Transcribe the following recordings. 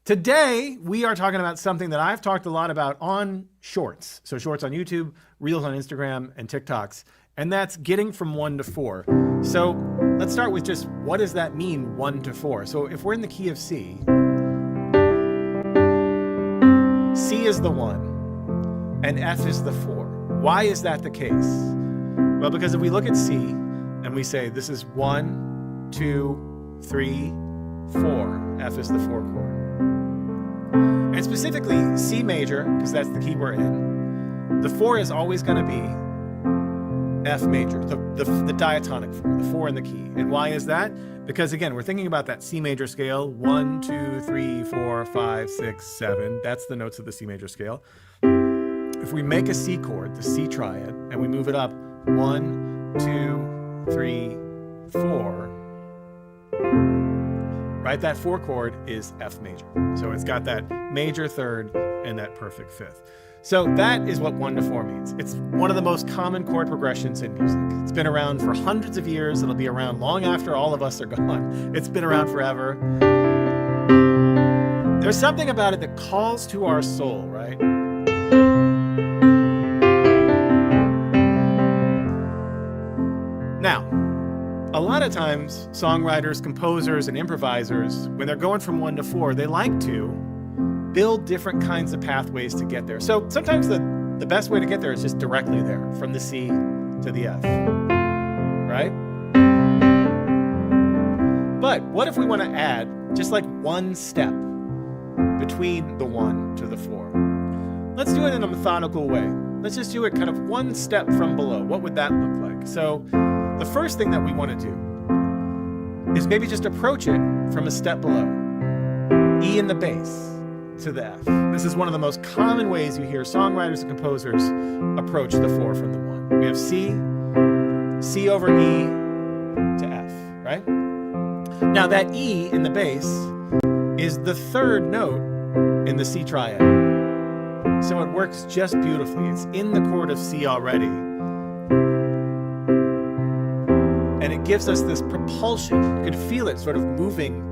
Today, we are talking about something that I've talked a lot about on Shorts. So Shorts on YouTube, Reels on Instagram, and TikToks. And that's getting from 1 to 4. So let's start with just what does that mean, 1 to 4? So if we're in the key of C, C is the 1 and F is the 4. Why is that the case? Well, because if we look at C and we say this is 1, 2, 3, 4, F is the 4 chord. And specifically C major, because that's the key we're in, the 4 is always going to be F major, the diatonic 4, the 4 in the key. And why is that? Because again, we're thinking about that C major scale, 1, 2, 3, 4, 5, 6, 7. That's the notes of the C major scale. If we make a C chord, the C triad, and we move it up 1, 2, 3, 4, right? That 4 chord is F major. So it's got that major third and that perfect fifth. So that is what 1 to 4 means. It's one of the most common chord progressions in music. It's been around for hundreds of years. It'll be around long after all of us are gone. It's been around forever. There's something about it that calls to our soul, right? Now, a lot of times, songwriters, composers, and improvisers, when they're going from 1 to 4, they like to build different kinds of pathways to get there. So sometimes the best way to get there is just directly there, from the C to the F, right? But what if we want to add just like one step between the 1 to the 4? Let's do it in a methodical way. Let's just do it kind of one step from below. What would that look like? So the first thing that we want to do is maybe just approach it from a step below. E in the bass to the F. This is one of the most common ways you hear songwriters and composers approach the 4 from the 1. We have C, C over E to F, right? Now that E in the bass is the third note in the C triad. So it works just beautifully. It's in the chord of C already. And it gives us this propulsion. You can feel it sort of moving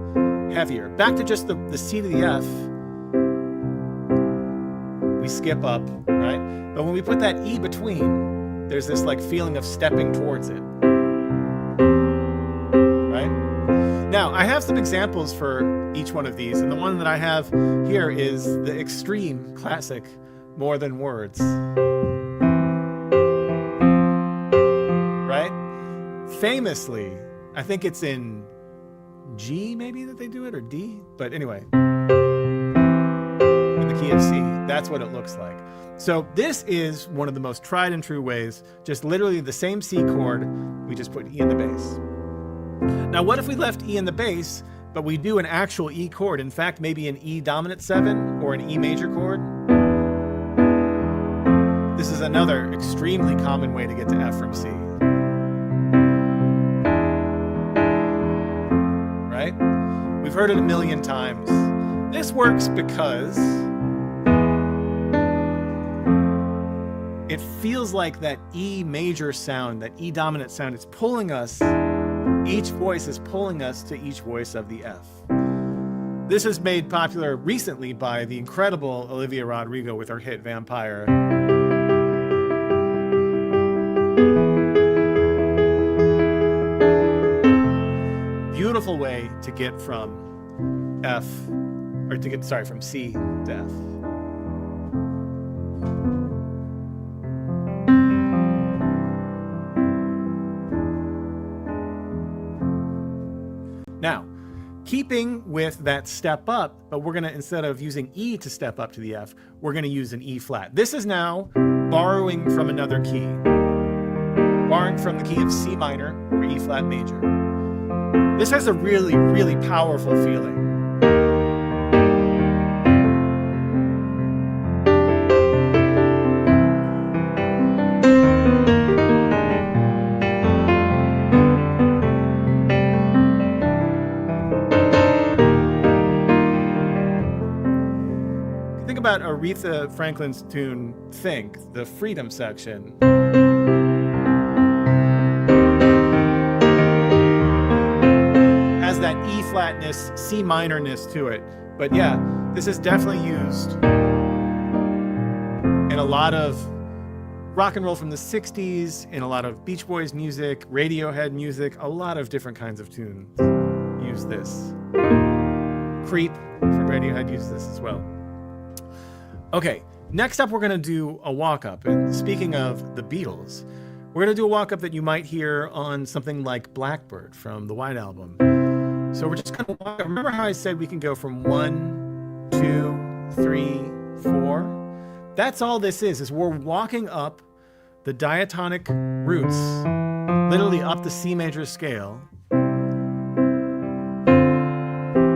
heavier. Back to just the C to the F, we skip up, right? But when we put that E between, there's this like feeling of stepping towards it, right? Now, I have some examples for each one of these, and the one that I have here is the extreme classic, More Than Words, right? Famously, I think it's in G maybe that they do it, or D, but anyway, in the key of C, that's what it looks like. So this is one of the most tried and true ways, just literally the same C chord, we just put E in the bass. Now what if we left E in the bass, but we do an actual E chord, in fact maybe an E dominant 7 or an E major chord? This is another extremely common way to get to F from C. Right? We've heard it a million times. This works because it feels like that E major sound, that E dominant sound, it's pulling us, each voice is pulling us to each voice of the F. This is made popular recently by the incredible Olivia Rodrigo with her hit Vampire. Beautiful way to get from F, or to get, sorry, from C to F. Now, keeping with that step up, but we're going to, instead of using E to step up to the F, we're going to use an E flat. This is now borrowing from another key. Borrowing from the key of C minor or E flat major. This has a really, really powerful feeling. Think about Aretha Franklin's tune, Think, the Freedom section. Has that E flatness, C minorness to it. But yeah, this is definitely used in a lot of rock and roll from the 60s, in a lot of Beach Boys music, Radiohead music, a lot of different kinds of tunes use this. Creep from Radiohead uses this as well. Okay, next up we're going to do a walk-up. And speaking of the Beatles, we're going to do a walk-up that you might hear on something like Blackbird from the White Album. So we're just going to walk up. Remember how I said we can go from 1, 2, 3, 4? That's all this is we're walking up the diatonic roots, literally up the C major scale,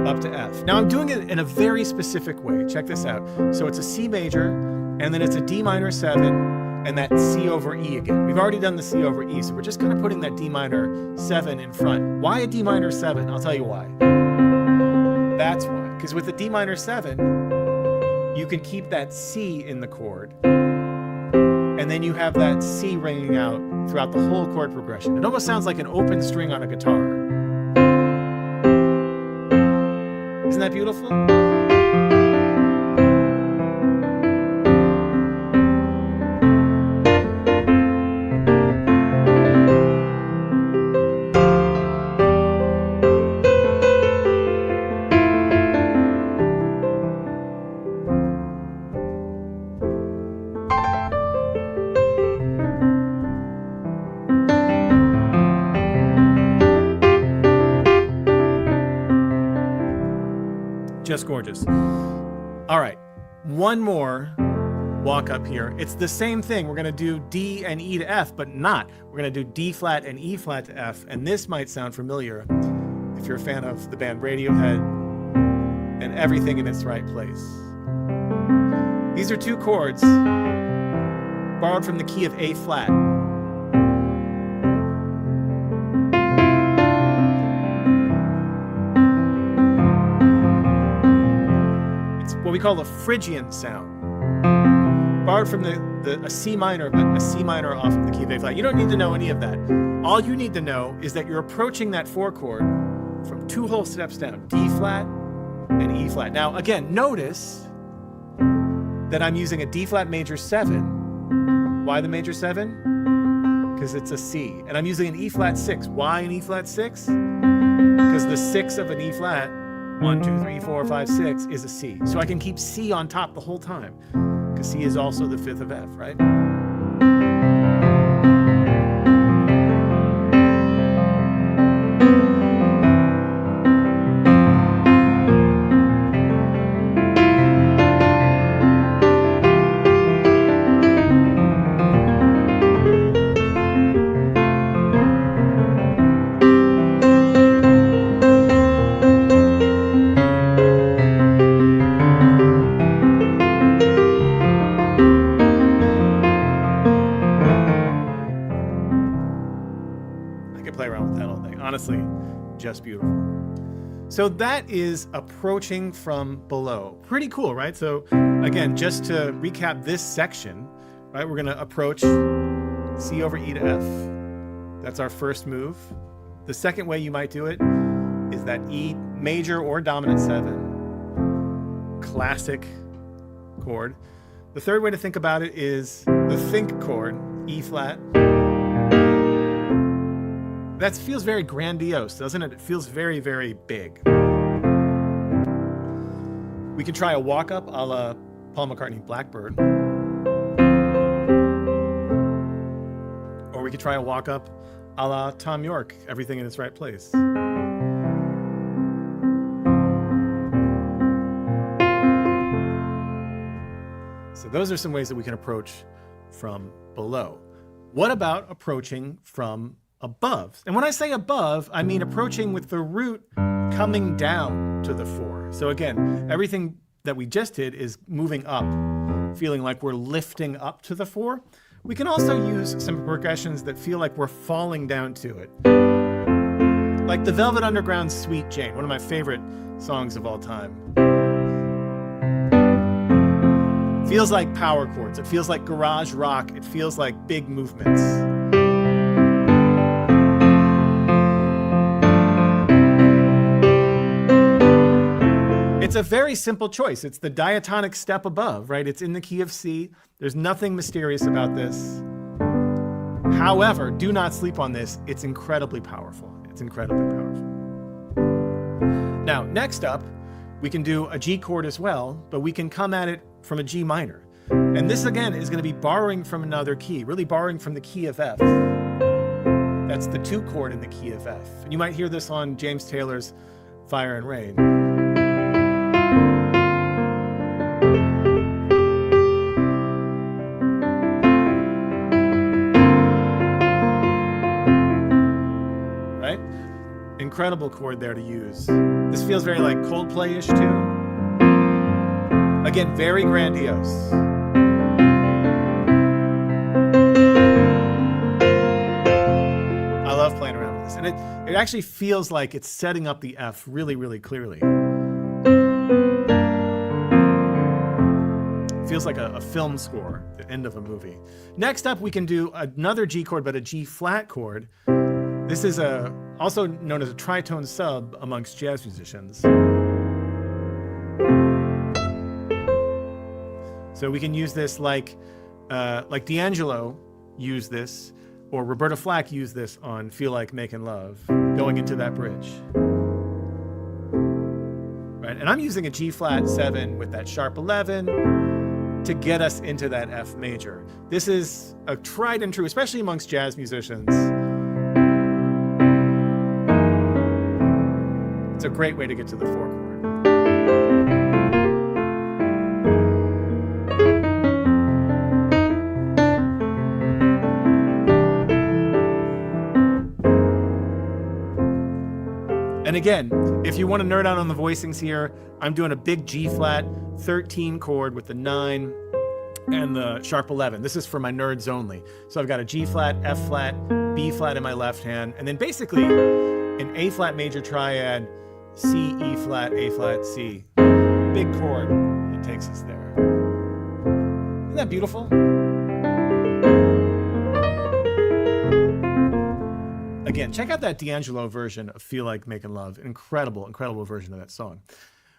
up to F. Now I'm doing it in a very specific way. Check this out. So it's a C major, and then it's a D minor 7, and that C over E again. We've already done the C over E, so we're just kind of putting that D minor 7 in front. Why a D minor 7? I'll tell you why. That's why. Because with the D minor 7, you can keep that C in the chord, and then you have that C ringing out throughout the whole chord progression. It almost sounds like an open string on a guitar. Isn't that beautiful? Just gorgeous. All right, one more walk up here. It's the same thing. We're going to do D and E to F, but not. We're going to do D flat and E flat to F, and this might sound familiar if you're a fan of the band Radiohead and Everything in Its Right Place. These are two chords borrowed from the key of A flat. What we call a Phrygian sound, borrowed from a C minor, but a C minor off of the key of A flat. You don't need to know any of that. All you need to know is that you're approaching that 4 chord from 2 whole steps down, D flat and E flat. Now, again, notice that I'm using a D flat major 7. Why the major 7? Because it's a C. And I'm using an E flat 6. Why an E flat 6? Because the 6 of an E flat, 1, 2, 3, 4, 5, 6 is a C. So I can keep C on top the whole time, because C is also the 5th of F, right? Honestly, just beautiful. So that is approaching from below. Pretty cool, right? So again, just to recap this section, right? We're going to approach C over E to F. That's our first move. The second way you might do it is that E major or dominant 7, classic chord. The third way to think about it is the think chord, E flat. That feels very grandiose, doesn't it? It feels very, very big. We can try a walk-up a la Paul McCartney Blackbird. Or we could try a walk-up a la Tom York, Everything in Its Right Place. So those are some ways that we can approach from below. What about approaching from above? And when I say above, I mean approaching with the root coming down to the 4. So again, everything that we just did is moving up, feeling like we're lifting up to the 4. We can also use some progressions that feel like we're falling down to it. Like the Velvet Underground's Sweet Jane, one of my favorite songs of all time. Feels like power chords. It feels like garage rock. It feels like big movements. It's a very simple choice. It's the diatonic step above, right? It's in the key of C. There's nothing mysterious about this. However, do not sleep on this. It's incredibly powerful. It's incredibly powerful. Now, next up, we can do a G chord as well, but we can come at it from a G minor. And this, again, is going to be borrowing from another key, really borrowing from the key of F. That's the 2 chord in the key of F. And you might hear this on James Taylor's Fire and Rain. Right? Incredible chord there to use. This feels very like Coldplay-ish too. Again, very grandiose. I love playing around with this. And it actually feels like it's setting up the F really, really clearly. It feels like a film score, the end of a movie. Next up, we can do another G chord, but a G flat chord. This is also known as a tritone sub amongst jazz musicians. So we can use this like D'Angelo used this, or Roberta Flack used this on Feel Like Making Love, going into that bridge. Right? And I'm using a G flat 7 with that sharp 11 to get us into that F major. This is a tried and true, especially amongst jazz musicians. It's a great way to get to the 4 chord. And again, if you want to nerd out on the voicings here, I'm doing a big G flat 13 chord with the 9 and the sharp 11. This is for my nerds only. So I've got a G flat, F flat, B flat in my left hand, and then basically an A flat major triad, C, E flat, A flat, C. Big chord that takes us there. Isn't that beautiful? Again, check out that D'Angelo version of Feel Like Making Love. Incredible, incredible version of that song.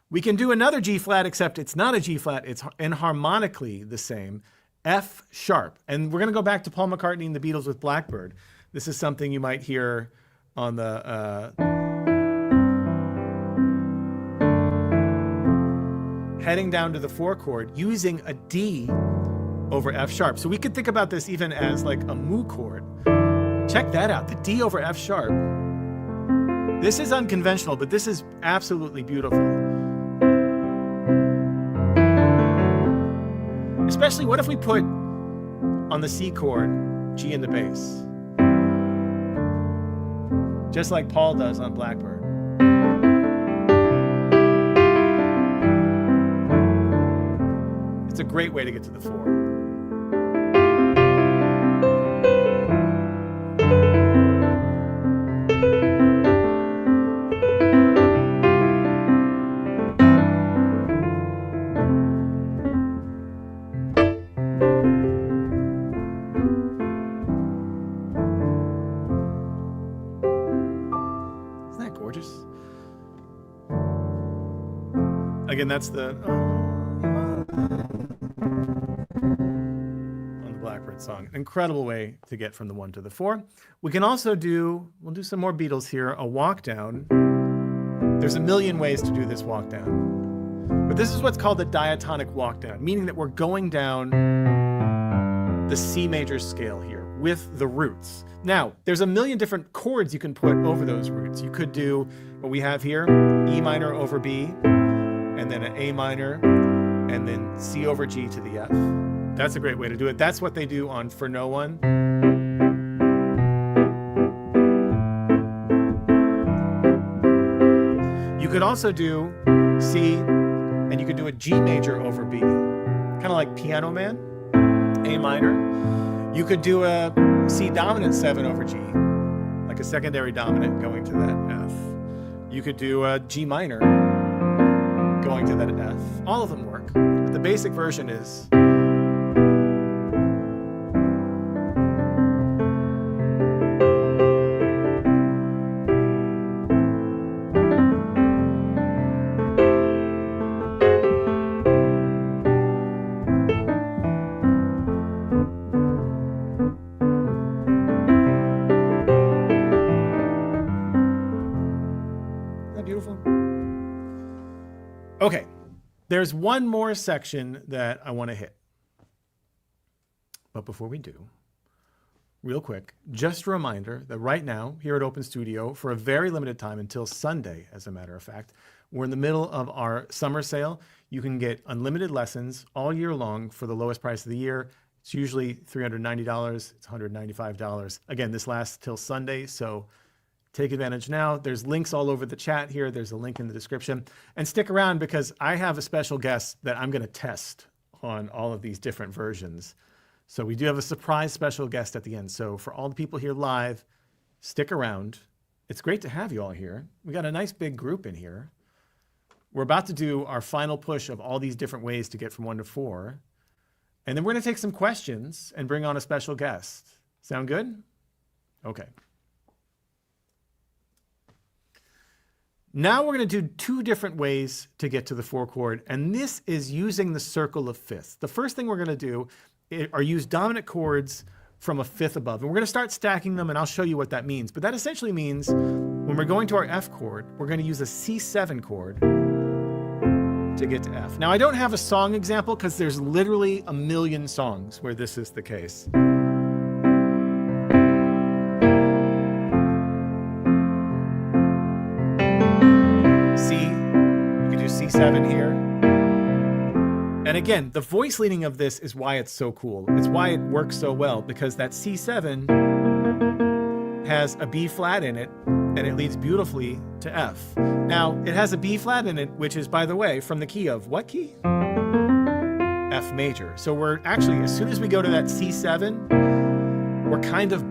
We can do another G flat, except it's not a G flat. It's enharmonically the same, F sharp. And we're going to go back to Paul McCartney and the Beatles with Blackbird. This is something you might hear on the heading down to the 4 chord using a D over F sharp. So we could think about this even as like a mu chord. Check that out, the D over F sharp. This is unconventional, but this is absolutely beautiful. Especially, what if we put on the C chord, G in the bass? Just like Paul does on Blackbird. It's a great way to get to the 4. Again, that's the on the Blackbird song. Incredible way to get from the 1 to the 4. We can also we'll do some more Beatles here, a walk down. There's a million ways to do this walk down. But this is what's called the diatonic walk down, meaning that we're going down the C major scale here with the roots. Now, there's a million different chords you can put over those roots. You could do what we have here, E minor over B, and then an A minor, and then C over G to the F. That's a great way to do it. That's what they do on For No One. You could also do C, and you could do a G major over B, kind of like Piano Man, A minor. You could do a C dominant 7 over G, like a secondary dominant going to that F. You could do a G minor going to that F. All of them work. But the basic version is There's one more section that I want to hit. But before we do, real quick, just a reminder that right now here at Open Studio, for a very limited time until Sunday, as a matter of fact, we're in the middle of our summer sale. You can get unlimited lessons all year long for the lowest price of the year. It's usually $390. It's $195. Again, this lasts till Sunday, so take advantage now. There's links all over the chat here. There's a link in the description. And stick around because I have a special guest that I'm going to test on all of these different versions. So we do have a surprise special guest at the end. So for all the people here live, stick around. It's great to have you all here. We got a nice big group in here. We're about to do our final push of all these different ways to get from 1 to 4. And then we're going to take some questions and bring on a special guest. Sound good? Okay. Now we're going to do 2 different ways to get to the 4 chord. And this is using the circle of fifths. The first thing we're going to do are use dominant chords from a fifth above. And we're going to start stacking them, and I'll show you what that means. But that essentially means when we're going to our F chord, we're going to use a C7 chord to get to F. Now, I don't have a song example because there's literally a million songs where this is the case. C, you can do C7 here. And again, the voice leading of this is why it's so cool. It's why it works so well, because that C7 has a B flat in it, and it leads beautifully to F. Now, it has a B flat in it, which is, by the way, from the key of what key? F major. So we're actually, as soon as we go to that C7, we're kind of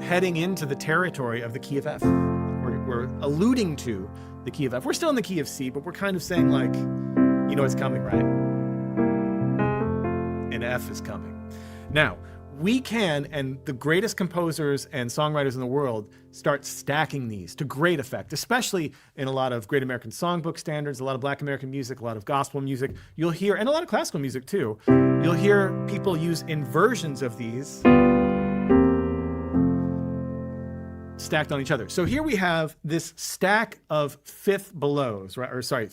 heading into the territory of the key of F. We're alluding to the key of F. We're still in the key of C, but we're kind of saying like, you know it's coming, right? And F is coming. Now, we can, and the greatest composers and songwriters in the world, start stacking these to great effect, especially in a lot of Great American Songbook standards, a lot of Black American music, a lot of gospel music. You'll hear, and a lot of classical music too, you'll hear people use inversions of these stacked on each other. So here we have this stack of fifth belows, right? Or sorry,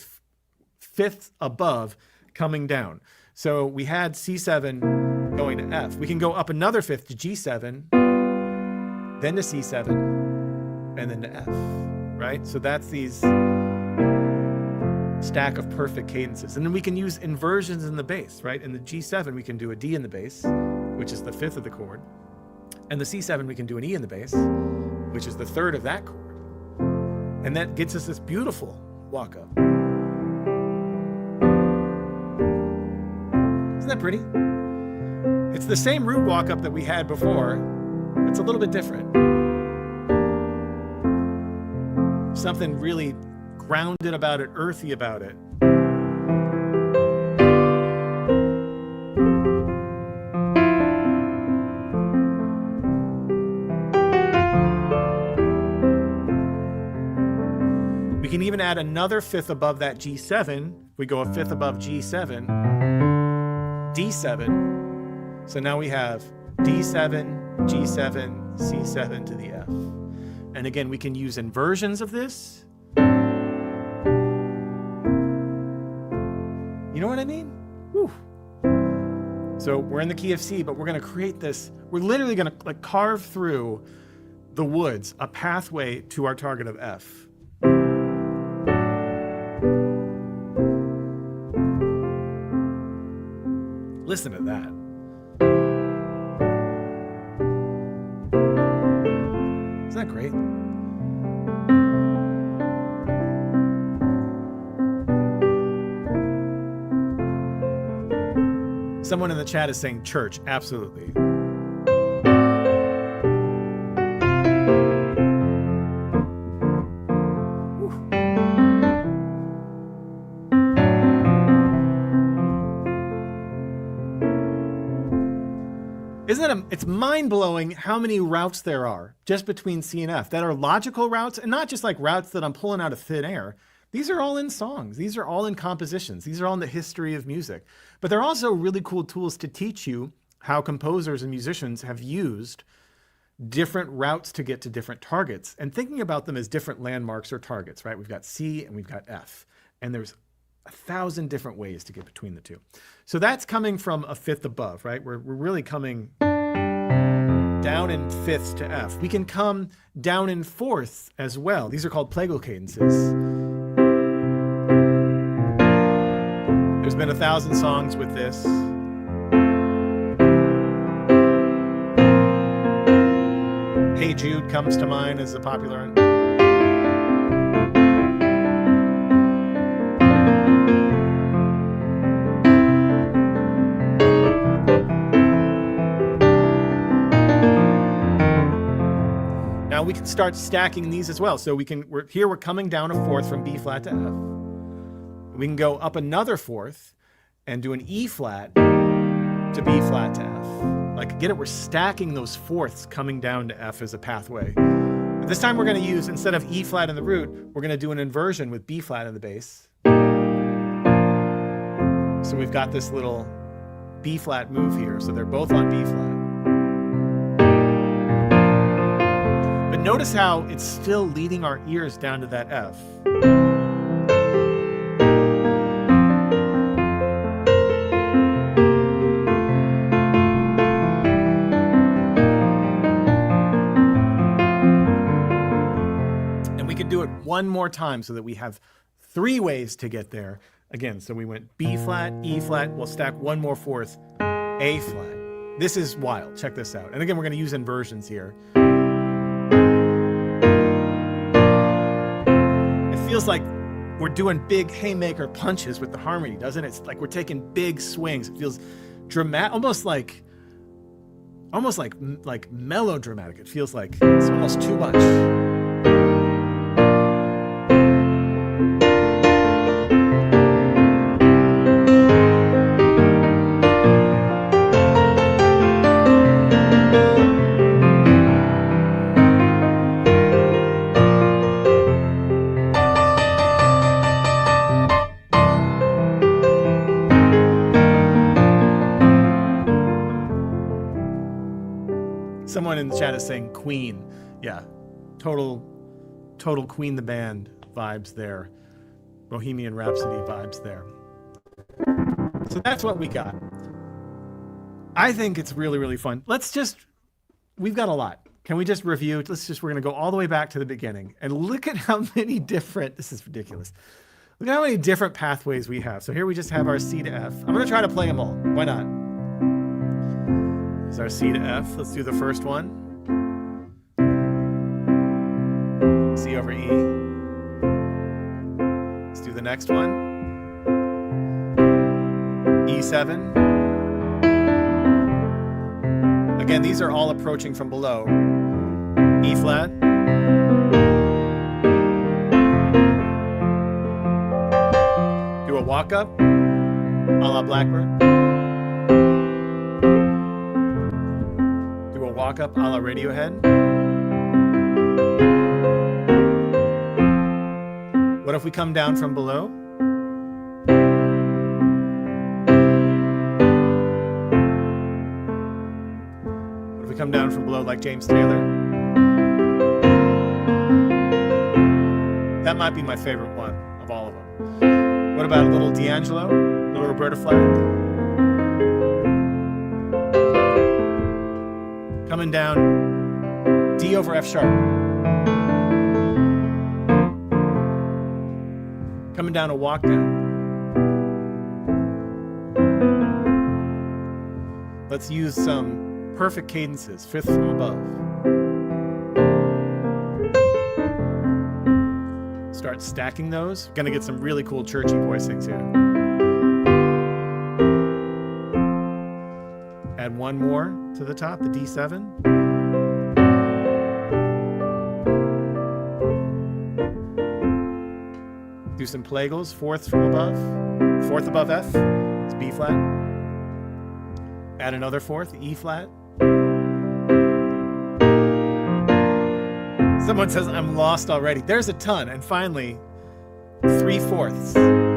fifth above coming down. So we had C7 going to F. We can go up another fifth to G7, then to C7, and then to F, right? So that's these stack of perfect cadences. And then we can use inversions in the bass, right? In the G7, we can do a D in the bass, which is the fifth of the chord. And the C7, we can do an E in the bass, which is the third of that chord. And that gets us this beautiful walk up. Isn't that pretty? It's the same root walk up that we had before. It's a little bit different. Something really grounded about it, earthy about it. We can even add another fifth above that G7. We go a fifth above G7, D7. So now we have D7, G7, C7 to the F. And again, we can use inversions of this. You know what I mean? Whew. So we're in the key of C, but we're going to create this. We're literally going to carve through the woods, a pathway to our target of F. Listen to that. Isn't that great? Someone in the chat is saying church. Absolutely. It's mind-blowing how many routes there are just between C and F that are logical routes, and not just like routes that I'm pulling out of thin air. These are all in songs. These are all in compositions. These are all in the history of music. But they're also really cool tools to teach you how composers and musicians have used different routes to get to different targets, and thinking about them as different landmarks or targets, right? We've got C and we've got F. And there's 1,000 different ways to get between the two. So that's coming from a fifth above, right? We're really coming down in fifths to F. We can come down in fourths as well. These are called plagal cadences. There's been 1,000 songs with this. Hey Jude comes to mind as a popular one. Now we can start stacking these as well. So we're coming down a fourth from B flat to F. We can go up another fourth and do an E flat to B flat to F. Like, get it? We're stacking those fourths coming down to F as a pathway. But this time we're going to use, instead of E flat in the root, we're going to do an inversion with B flat in the bass. So we've got this little B flat move here. So they're both on B flat. But notice how it's still leading our ears down to that F. Do it one more time so that we have 3 ways to get there. Again, so we went B flat, E flat, we'll stack one more fourth, A flat. This is wild, check this out. And again, we're gonna use inversions here. It feels like we're doing big haymaker punches with the harmony, doesn't it? It's like we're taking big swings. It feels dramatic, almost like melodramatic. It feels like it's almost too much. Someone in the chat is saying Queen. Yeah, total Queen the band vibes there. Bohemian Rhapsody vibes there. So that's what we got. I think it's really, really fun. We've got a lot. Can we just review? We're going to go all the way back to the beginning and look at how many different, this is ridiculous. Look at how many different pathways we have. So here we just have our C to F. I'm going to try to play them all. Why not? This is our C to F. Let's do the first one. C over E. Let's do the next one. E7. Again, these are all approaching from below. E flat. Do a walk up, a la Blackbird. Do a walk up, a la Radiohead. What if we come down from below? What if we come down from below like James Taylor? That might be my favorite one of all of them. What about a little D'Angelo? A little Roberta Flack? Coming down, D over F sharp. Coming down a walk down. Let's use some perfect cadences, fifth from above. Start stacking those. Gonna get some really cool churchy voicings here. Add one more to the top, the D7. Do some plagals, fourths from above. Fourth above F, it's B flat. Add another fourth, E flat. Someone says, I'm lost already. There's a ton. And finally, 3/4.